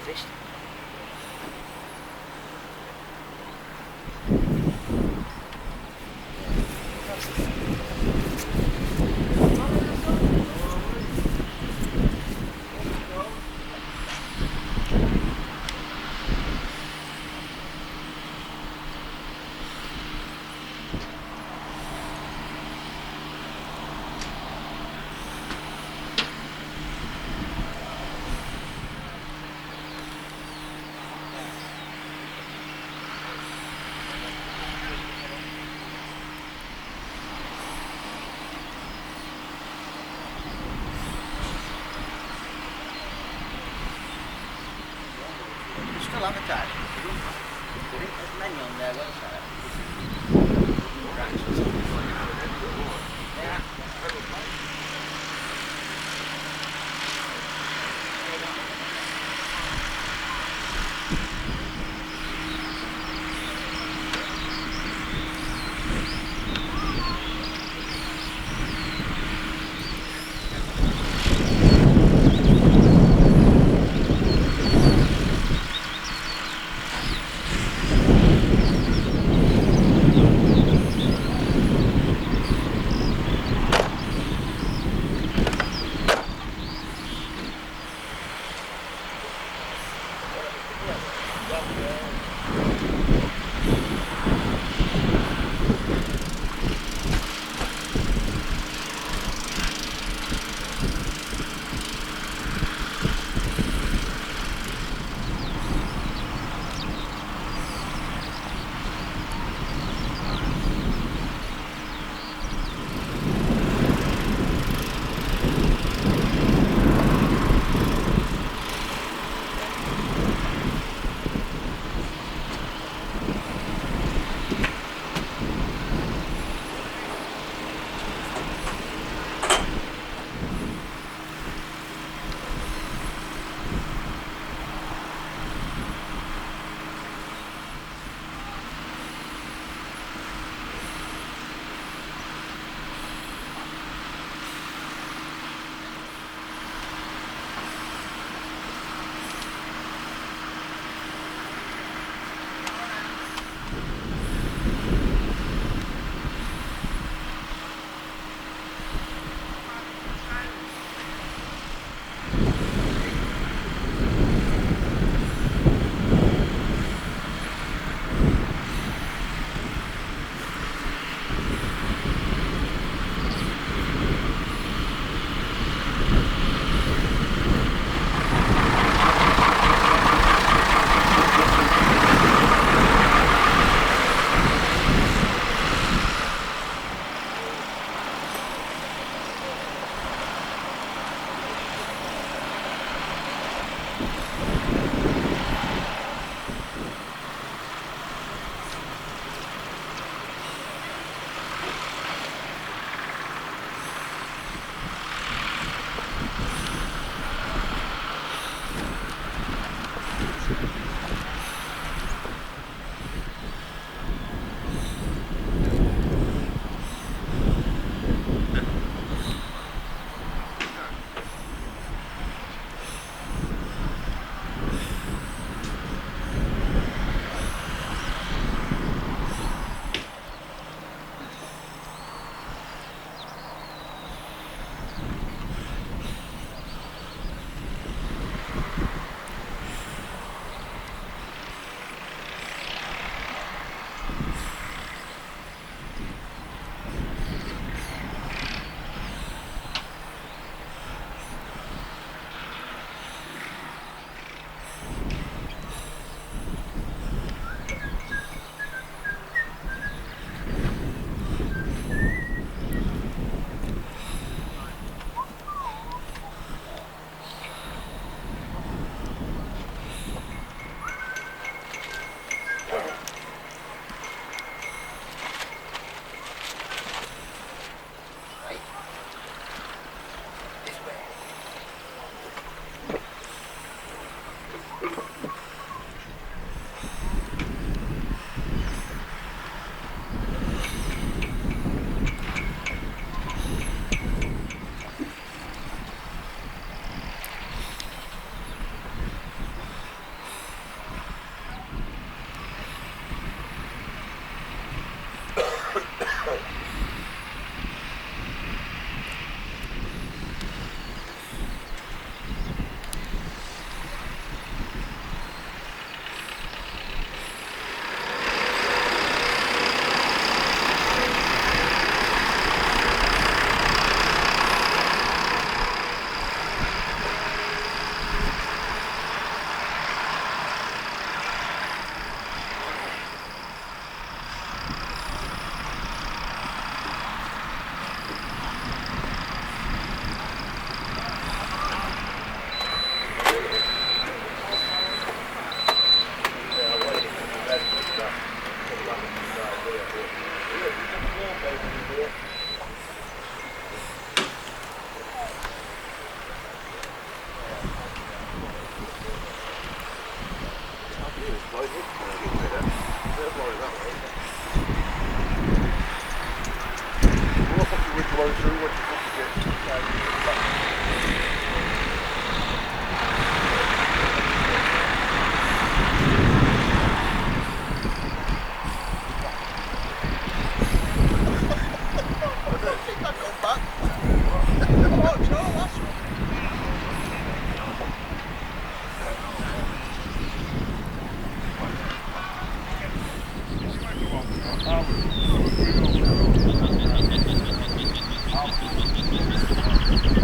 exist. Still advertising. There's many on their website. Yeah. I think it's going to get they're blowing that way. We'll put the wind blowing through when you put the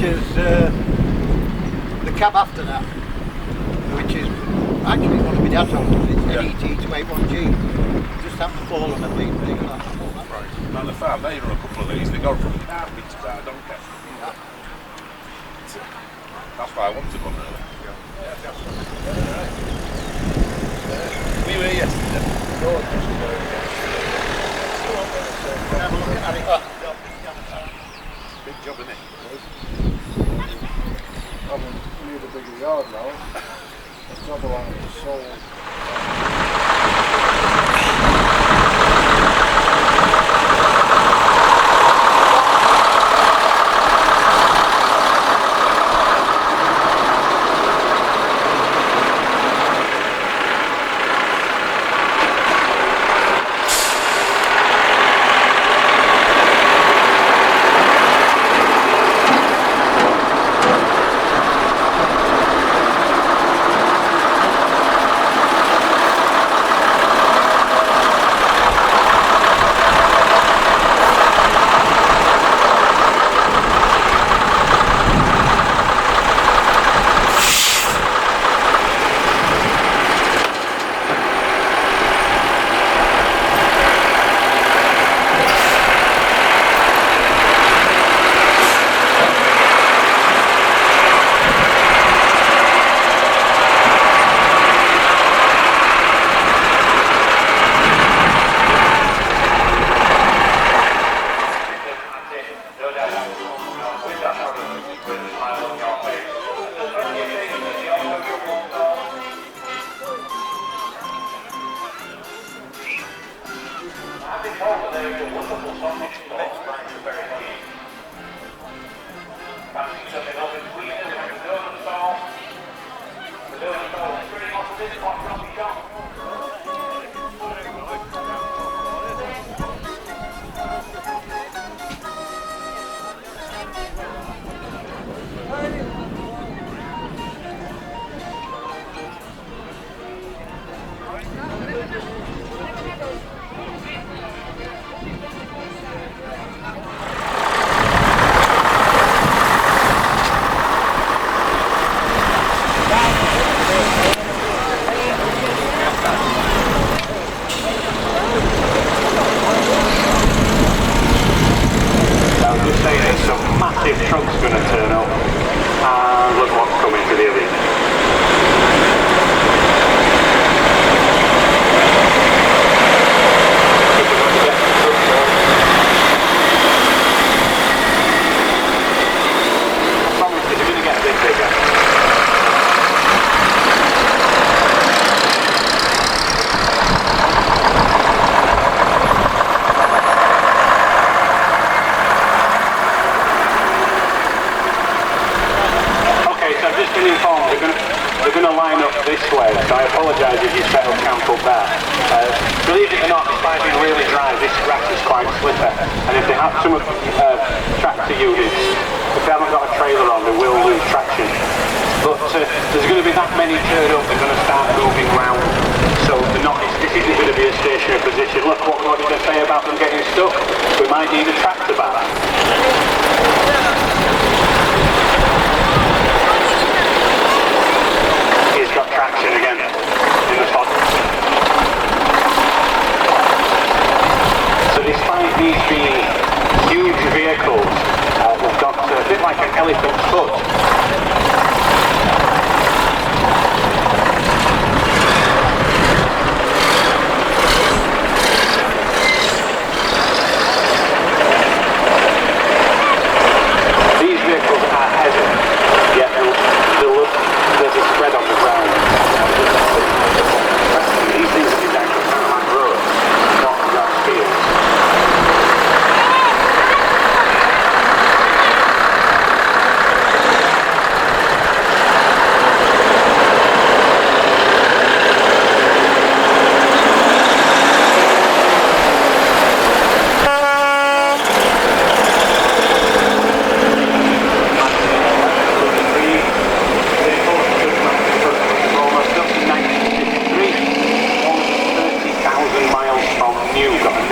is the cab after that, which is actually one of my dad's old ones. It's an ET281G. Just happened to fall on a beat. Right. Now the farm, they run a couple of these. They go from Derby to Doncaster. Yeah. That's why I wanted one really. We were yesterday. Have a look at it. Big job, isn't it? I mean, we need a bigger yard now. It's not like it's sold.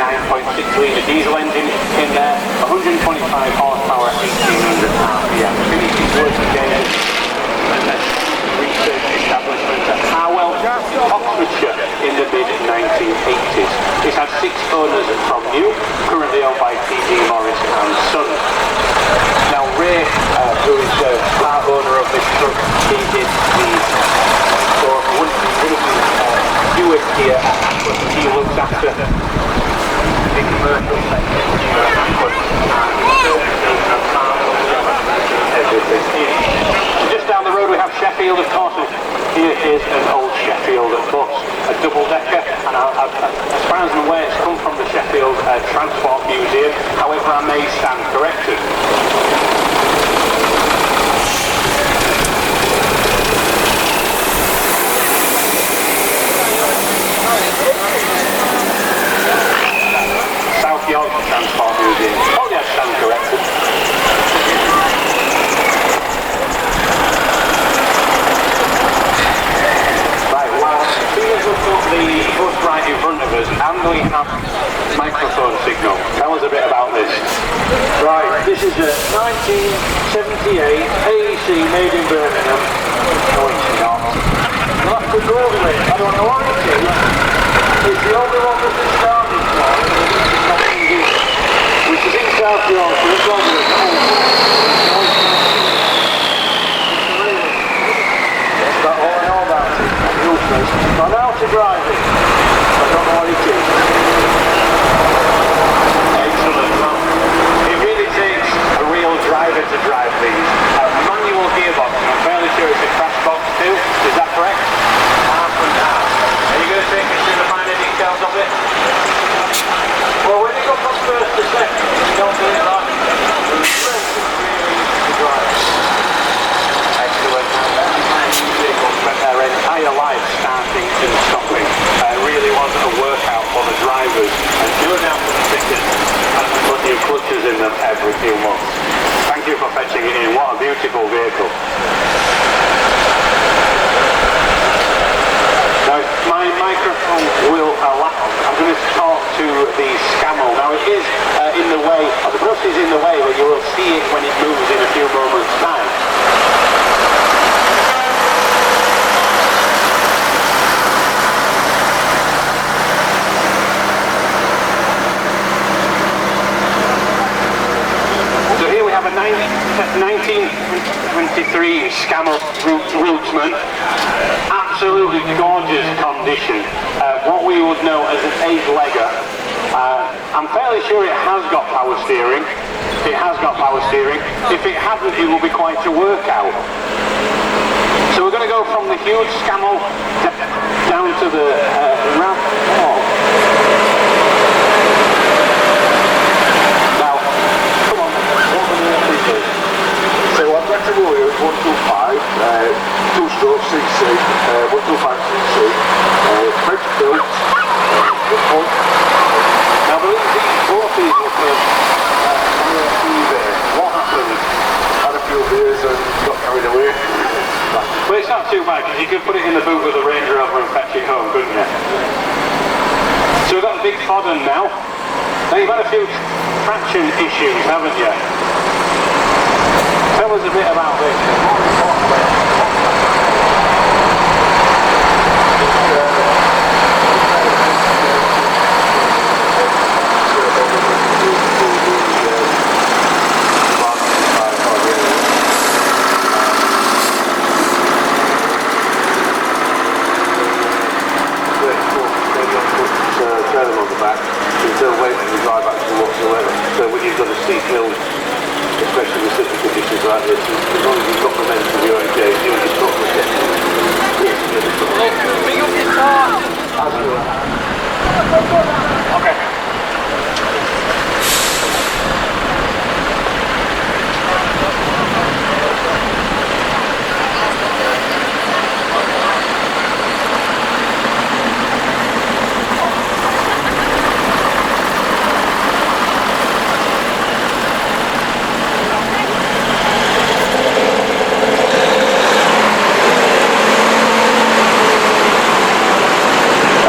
9.6 litre diesel engine in there, 125 horsepower, 1800 RPM. Finishes working days and then research establishment at Harwell, Oxfordshire in the mid-1980s. It's had 6 owners from new, currently owned by T.G. Morris and Sons. Now Ray, who is the part owner of this truck, he did the one of the newest here at Ackworth. He looks after the commercial sector here at Ackworth and everything. Just down the road we have Sheffield, of course. Here is an old Sheffield bus, a double-decker, and as far as I'm aware it's come from the Sheffield Transport Museum, however I may stand corrected. South Yorkshire Transport Museum. Oh yes, stand corrected. Right, well, as soon as we put the bus right in front of us and we have microphone signal, tell us a bit about this. Right, this is a 1978 AEC made in Birmingham. No, it's not. You'll have to Google it. I don't know what it is. It's the only one that they started from, which is in South Yorkshire. It's on the That's about all I know about it. I'm useless. I know how to drive it. I don't know what it is. Excellent. It really takes a real driver to drive these. A manual gearbox, and I'm fairly sure it's a crash box too. Is that correct? Half and half. Are you going to take us through the finer details of it? Well, when you go from first to second, you don't do it like Excellent. Vehicles spent their entire life starting and stopping. Really was a workout for the drivers, and no doubt for the fitters, and put new clutches in them every few months. Thank you for fetching it in. What a beautiful vehicle. Now, my microphone will allow. I'm going to talk to the Scammell. Now, it is in the way, or the bus is in the way, but you will see it when it moves in a few moments' time. So here we have a 1923 Scammell Rootsman. Absolutely gorgeous condition. What we would know as an 8-legger. I'm fairly sure it has got power steering. It has got power steering. If it hasn't, it will be quite a workout. So we're going to go from the huge Scammell down to the RAV4. Now, come on, what are the features? So I've got to go here, 125, 2-stroke CC, 125cc, French built, good point. Now there is these forces up here on the eBay. What happened? Had a few beers and got carried away. Well, it's not too bad because you could put it in the boot of the Range Rover and fetch it home, couldn't you? So we've got a big Fodden now. Now you've had a few traction issues, haven't you? Tell us a bit about this. Trailer on the back, there's no weight on the drive action whatsoever. So when you've got a steep hill, especially in city conditions like this, as long as you've got momentum, you're engaged, you'll just drop the step. Bring up your car! Okay.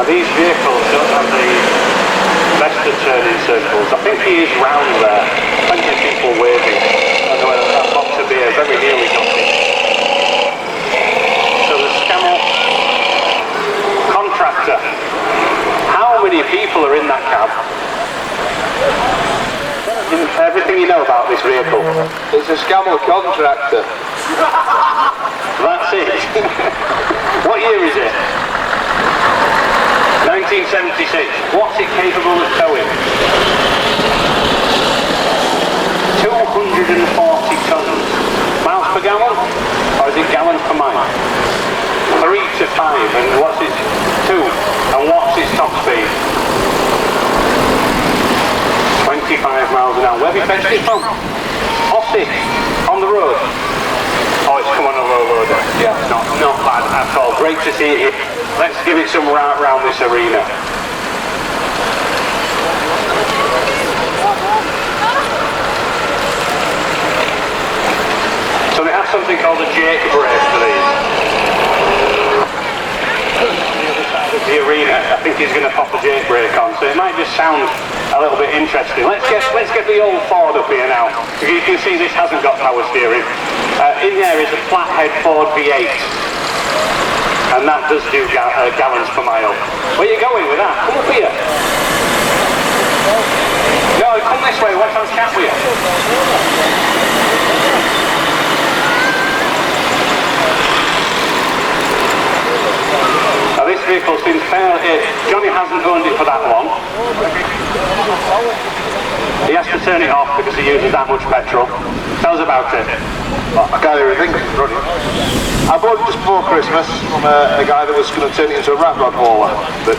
These vehicles tons. I think he is round there. Plenty of people waving. I know that box of beer very nearly got it. So the Scammell contractor. How many people are in that cab? Everything you know about this vehicle. It's a Scammell contractor. That's it. What year is it? 1976. What's it capable of towing? 240 tons. Miles per gallon? Or is it gallons per mile? 3 to 5. And what's its 2? And what's its top speed? 25 miles an hour. Where have you fetched it from? Off it. On the road. Oh, it's come on a low loader. Yeah, not bad at all. Great to see it. Let's give it some round this arena. So they have something called a Jake brake for these. The arena, I think he's going to pop a Jake brake on, so it might just sound a little bit interesting. Let's get the old Ford up here now. You can see this hasn't got power steering. In there is a flathead Ford V8, and that does do gallons per mile. Where are you going with that? Come up here. No, come this way. What's on cap with you? Now this vehicle seems fairly... Johnny hasn't owned it for that long. He has to turn it off because he uses that much petrol. Tell us about it. Well, I can't even think of it running. I bought it just before Christmas from a guy that was going to turn it into a rat rod hauler, but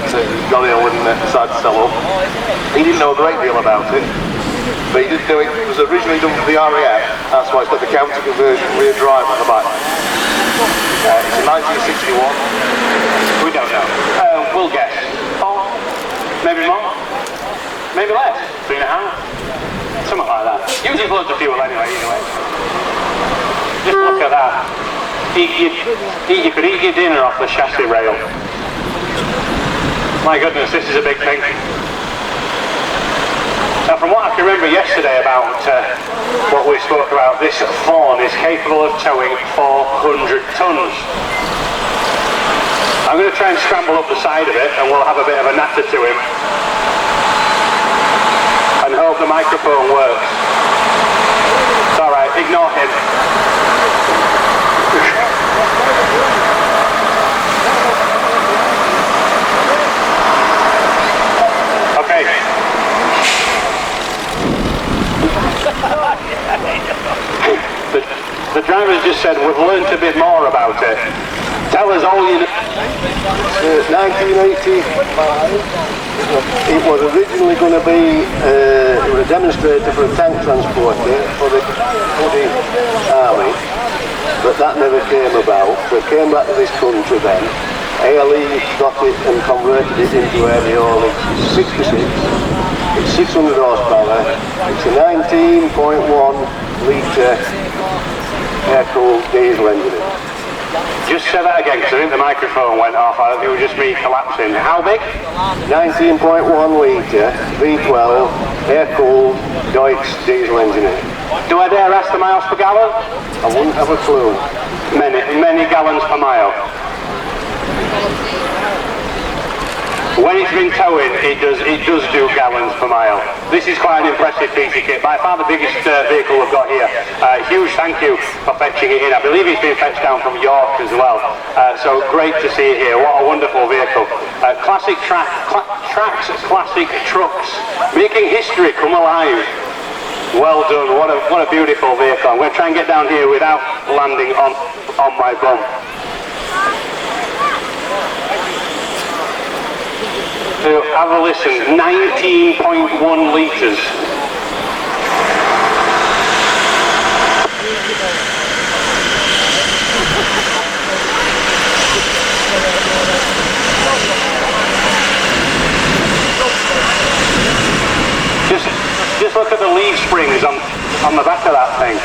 got ill and decided to sell up. He didn't know a great deal about it, but he did do it. It was originally done for the RAF, that's why it's got the counter conversion rear drive on the back. It's a 1961. We don't know. We'll guess. 4? Maybe more? Maybe less? 3.5? Something like that. Usually loads of fuel anyway. Just look at that. You could eat your dinner off the chassis rail. My goodness, this is a big thing. Now from what I can remember yesterday about what we spoke about, this Fawn is capable of towing 400 tons. I'm going to try and scramble up the side of it and we'll have a bit of a natter to him. And hope the microphone works. It's alright, ignore him. Okay. The driver just said we've learnt a bit more about it. Tell us all you know. 1985, it was originally going to be a demonstrator for a tank transporter for the Army, but that never came about. So it came back to this country then. ALE got it and converted it into a Aviol. It's 66, it's 600 horsepower, it's a 19.1 litre air-cooled diesel engine. Just say that again, because I think the microphone went off. It was just me collapsing. How big? 19.1 litre V12 air-cooled Deutz diesel engine. Do I dare ask the miles per gallon? I wouldn't have a clue. Many gallons per mile. When it's been towing, it does do gallons per mile. This is quite an impressive piece of kit. By far the biggest vehicle we've got here. Huge thank you for fetching it in. I believe it's been fetched down from York as well. So great to see it here. What a wonderful vehicle. Classic tracks, classic trucks, making history come alive. Well done. What a beautiful vehicle. I'm going to try and get down here without landing on my bum. So have a listen, 19.1 litres. Just look at the leaf springs on the back of that thing.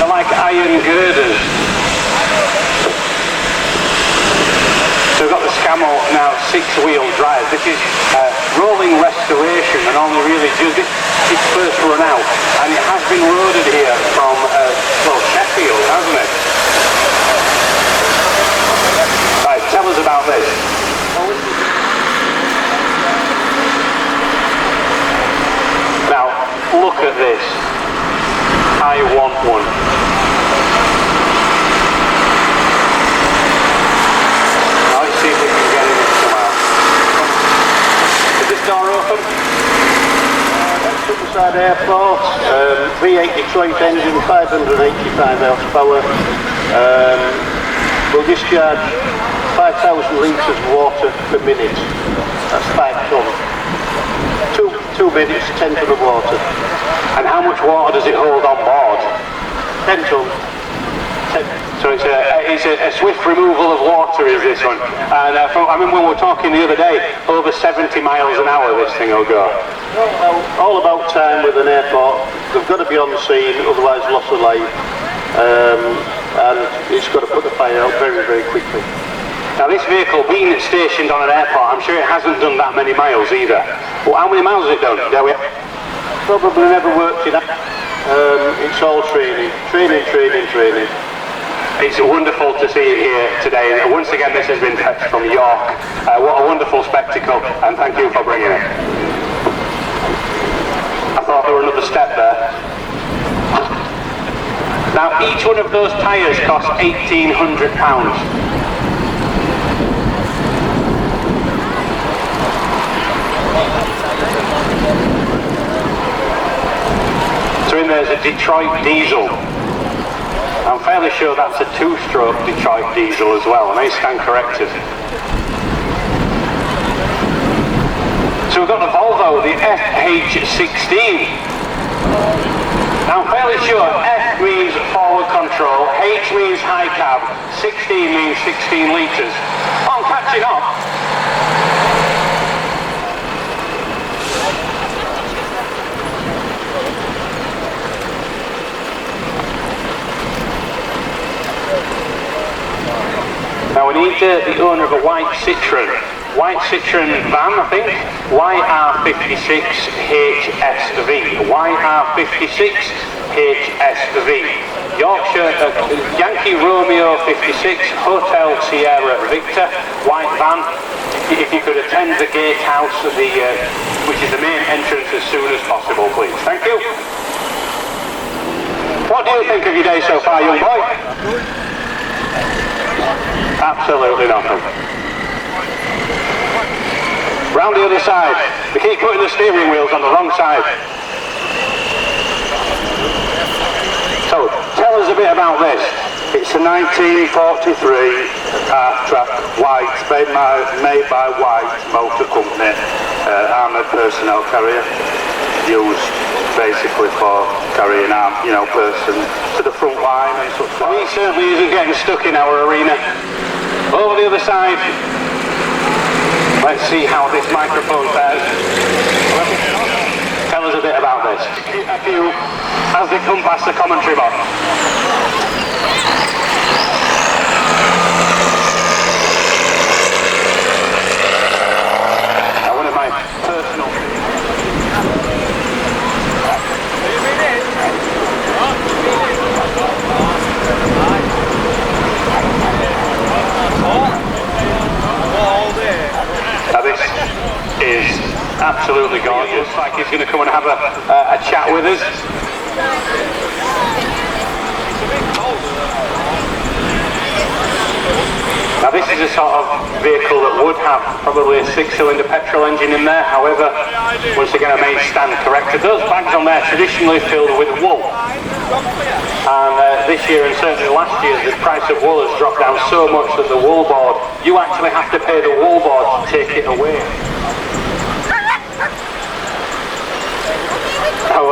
They're like iron girders. So we've got the Scammell now 6-wheel drive. This is rolling restoration and only really just its first run out, and it has been loaded here from well, Sheffield, hasn't it? Right, tell us about this. Now, look at this. I want one. Now let's see if we can get in it somehow. Is this door open? That's Sunnyside Airport, V8 Detroit engine, 585 horsepower. Will discharge 5,000 litres of water per minute. That's 5 tonnes. 2 minutes, 10 tonnes of water. And how much water does it hold on board? 10 tonnes. So it's a swift removal of water, is this one? And I remember when we were talking the other day, over 70 miles an hour this thing will go. Well, all about time with an airport. They've got to be on the scene, otherwise loss of life. And it's got to put the fire out very, very quickly. Now this vehicle being stationed on an airport, I'm sure it hasn't done that many miles either. Well, how many miles has it done? Probably never worked in that. It's all training. It's wonderful to see it here today. Once again, this has been fetched from York. What a wonderful spectacle, and thank you for bringing it. I thought there were another step there. Now, each one of those tyres costs £1,800. So in there's a Detroit diesel. I'm fairly sure that's a 2-stroke Detroit diesel as well. I may stand corrected. So we've got the Volvo, the FH16. Now I'm fairly sure F means forward control, H means high cab, 16 means 16 litres. Oh, I'm catching up. Now we need the owner of a white Citroen van, I think, YR56HSV, YR56HSV, Yorkshire, Yankee Romeo 56, Hotel Sierra Victor, white van. If you could attend the gatehouse, which is the main entrance, as soon as possible, please. Thank you. What do you think of your day so far, young boy? Absolutely nothing. Round the other side. We keep putting the steering wheels on the wrong side. So, tell us a bit about this. It's a 1943 half-track white, made by White Motor Company, armoured personnel carrier, used basically for carrying armed, person to the front line and such like. He certainly isn't getting stuck in our arena. Over the other side, let's see how this microphone fares. Tell us a bit about this. A few as they come past the commentary box. Now, one of my personal... Now this is absolutely gorgeous. Looks like he's going to come and have a chat with us. Now this is a sort of vehicle that would have probably a 6-cylinder petrol engine in there. However, once again I may stand corrected. Those bags on there are traditionally filled with wool. And this year and certainly last year the price of wool has dropped down so much that the wool board, you actually have to pay the wool board to take it away. Now,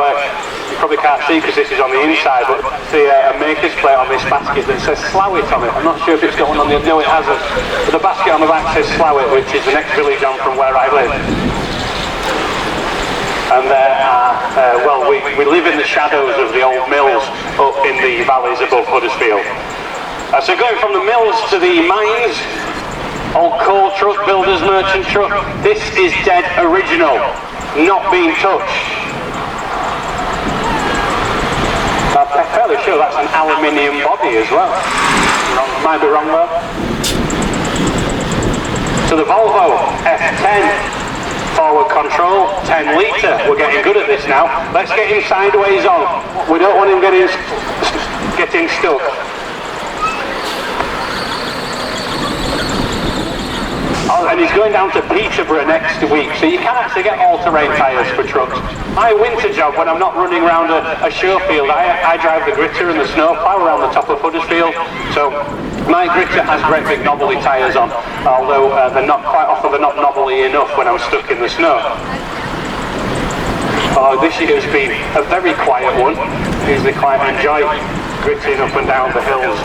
you probably can't see because this is on the inside, but see a maker's plate on this basket that says Slowit on it. I'm not sure if it's got one on the... No, it hasn't. But the basket on the back says Slowit, which is the next village on from where I live. And there are, we live in the shadows of the old mills up in the valleys above Huddersfield. So going from the mills to the mines, Old coal truck, builder's merchant truck. This is dead original, not being touched. I'm fairly sure that's an aluminium body as well. Might be wrong though. So the Volvo F10. Forward control, 10 litre. We're getting good at this now. Let's get him sideways on. We don't want him getting stuck. Oh, and he's going down to Peterborough next week, so you can actually get all-terrain tyres for trucks. My winter job, when I'm not running around a show field, I drive the gritter and the snowplow around the top of Huddersfield. So my gritter has great big knobbly tyres on, although they're not knobbly enough when I'm stuck in the snow. Oh, this year has been a very quiet one. Usually quite enjoy gritting up and down the hills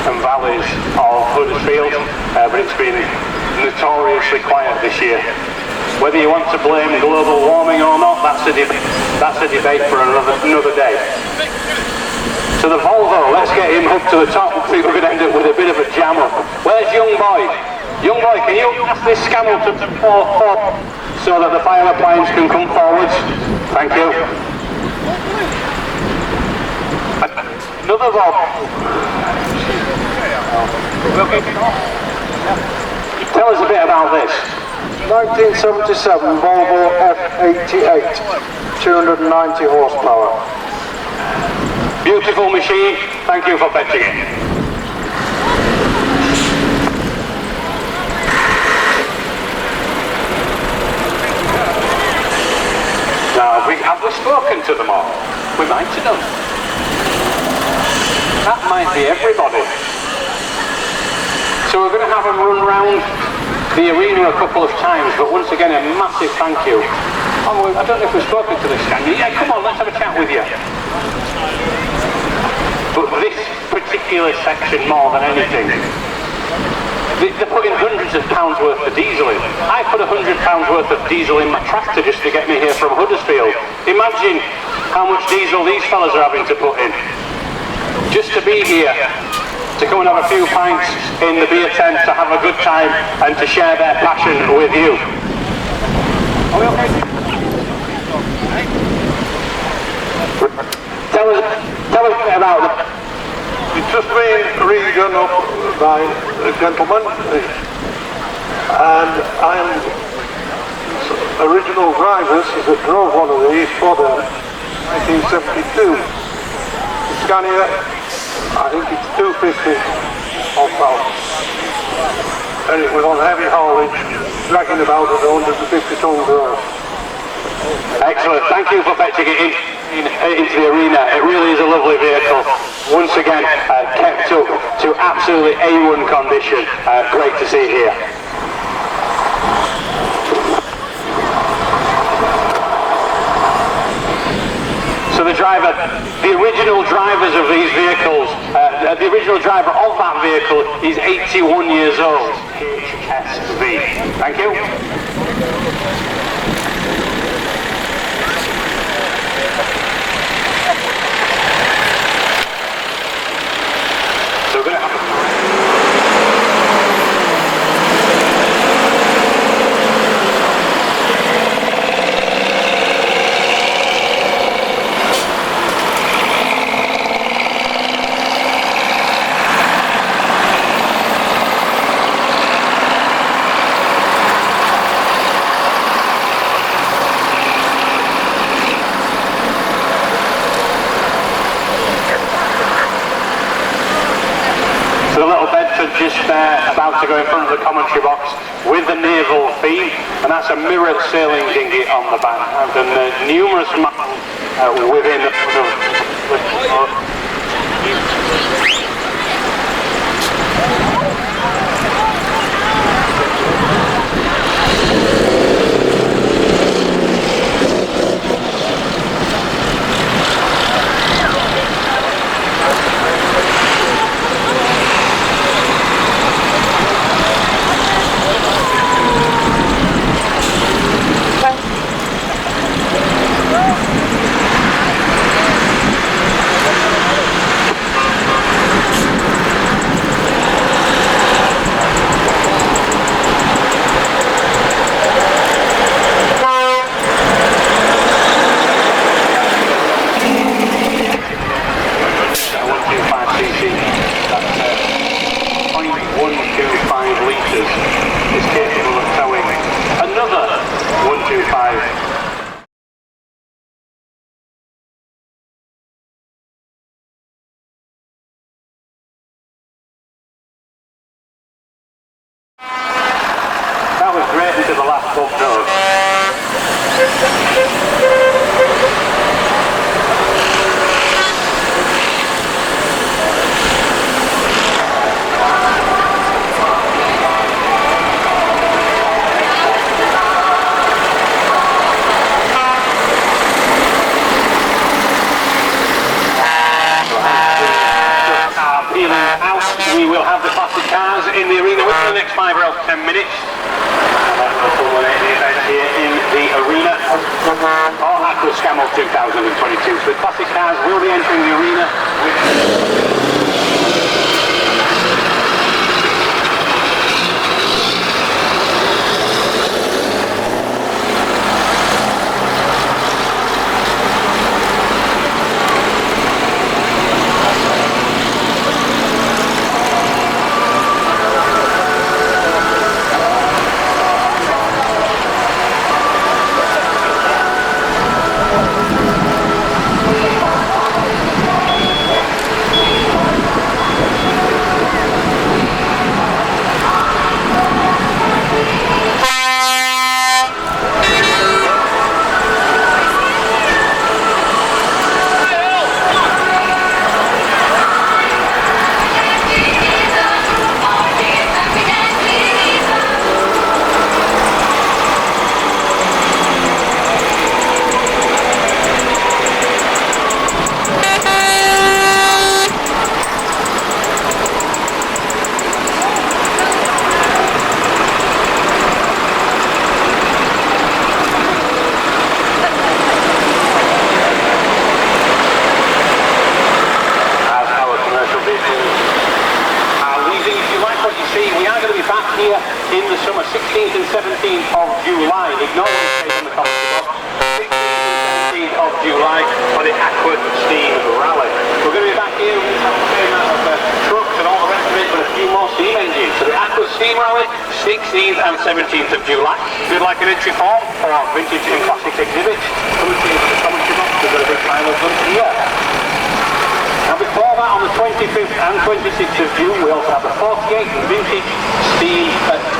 and valleys of Huddersfield, but it's been notoriously quiet this year. Whether you want to blame global warming or not, that's a debate for another day. So the Volvo, let's get him up to the top. I think we're going to end up with a bit of a jam up. Where's young boy? Young boy, can you ask this Scammell to forward so that the fire appliance can come forwards? Thank you. Another Volvo. Tell us a bit about this. 1977 Volvo F88, 290 horsepower. Beautiful machine. Thank you for fetching it. Now, have we spoken to them all? We might have done. That might be everybody. So we're going to have them run round the arena a couple of times, but once again a massive thank you. Oh, I don't know if we've spoken to the Scania. Yeah, come on, let's have a chat with you. But this particular section more than anything, they're putting hundreds of pounds worth of diesel in. I put £100 worth of diesel in my tractor just to get me here from Huddersfield. Imagine how much diesel these fellas are having to put in just to be here, to come and have a few pints in the beer tent, to have a good time and to share their passion with you. Are we okay? Tell us a bit about them. It's just been redone up by a gentleman, and I'm original drivers that drove one of these for them, 1972. Scania, I think it's 250 horsepower, and it was on heavy haulage, dragging about at 150 ton gross. Excellent, thank you for fetching it into the arena. It really is a lovely vehicle. Once again, kept up to absolutely A1 condition. Great to see here. So the original drivers of these vehicles, the original driver of that vehicle is 81 years old. HSV. Thank you. So we're going to have just about to go in front of the commentary box with the naval theme, and that's a mirrored sailing dinghy on the back. I've done numerous models within the in the arena within the next 5 or else 10 minutes. Here in the arena, or Ackworth Scammell 2022. So the classic cars will be entering the arena with here in the summer, 16th and 17th of July. Ignore what it says on the commentary box. 16th and 17th of July for the Ackworth Steam Rally. We're going to be back here with the same amount of trucks and all the rest of it, but a few more steam engines. So the Ackworth Steam Rally, 16th and 17th of July. If you'd like an entry form for vintage and classic exhibits, come and see us in the commentary box. We've got a big pile of them here. Now before that, on the 25th and 26th of June, we also have the 48th Vintage Steam Sheffield.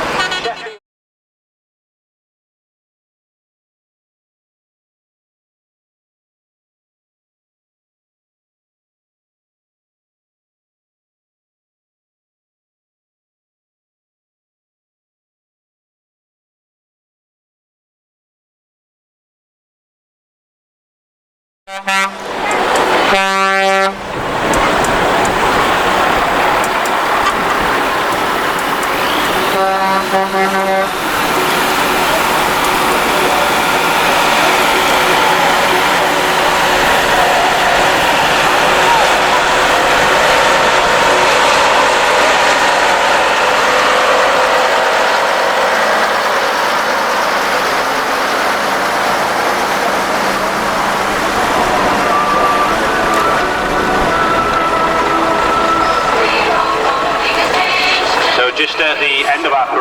Just at the end of our